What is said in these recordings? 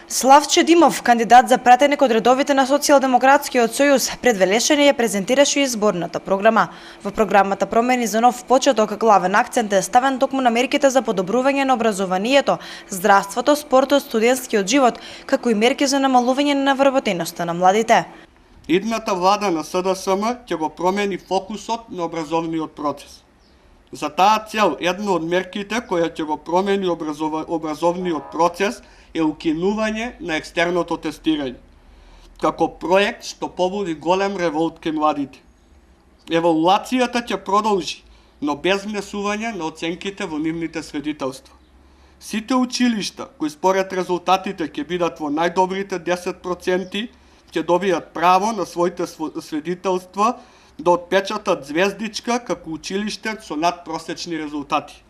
Славче Димов, кандидат за пратеник од редовите на Социјалдемократскиот сојуз, пред Велешење ја презентираше изборната програма. Во програмата Промени за нов почеток главен акцент е ставен токму на мерките за подобрување на образованието, здравството, спортот, студентскиот живот, како и мерки за намалување на невработеноста на младите. Идната влада на СДСМ ќе го промени фокусот на образовниот процес. За таа цел, една од мерките која ќе го промени образовниот процес е укинување на екстерното тестирање, како проект што побуди голем револт кај младите. Евалуацијата ќе продолжи, но без внесување на оценките во нивните свидетелства. Сите училишта, кои според резултатите ќе бидат во најдобрите 10%, ќе добијат право на своите свидетелства да отпечатат звездичка како училиште со надпросечни резултати.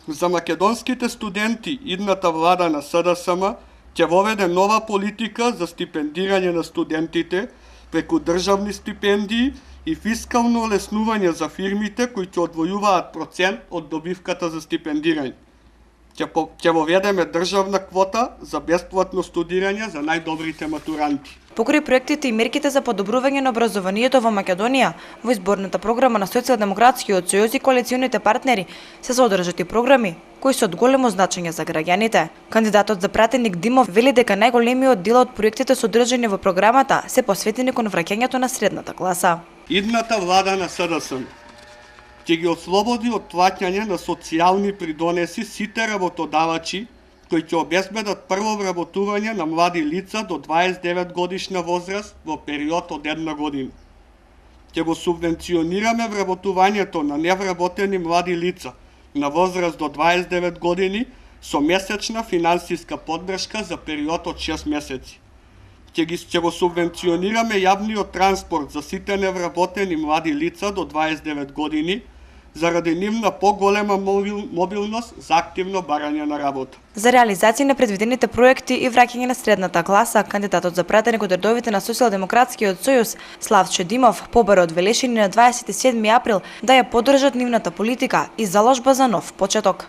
За македонските студенти, идната влада на СДСМ ќе воведе нова политика за стипендирање на студентите преку државни стипендии и фискално олеснување за фирмите кои ќе одвојуваат процент од добивката за стипендирање. Ќе воведеме државна квота за бесплатно студирање за најдобрите матуранти. Покрај проектите и мерките за подобрување на образованието во Македонија, во изборната програма на Социјалдемократскиот сојуз и коалиционите партнери се содржат и програми кои се од големо значење за граѓаните. Кандидатот за пратеник Димов вели дека најголемиот дел од проектите содржани во програмата се посветени кон враќањето на средната класа. Идната влада на СДСМ ќе ги ослободи од плаќање на социјални придонеси сите работодавачи кои ќе обезбедат прво вработување на млади лица до 29 годишна возраст во период од 1 година. Ќе го субвенционираме вработувањето на невработени млади лица на возраст до 29 години со месечна финансиска поддршка за период од 6 месеци. Ќе го субвенционираме јавниот транспорт за сите невработени млади лица до 29 години, заради нивна поголема мобилност за активно барање на работа. За реализација на предвидените проекти и враќање на средната класа, кандидатот за пратеник од редовите на Социјалдемократскиот сојуз, Славче Димов, побара од Велешење на 27 април да ја поддржат нивната политика и заложба за нов почеток.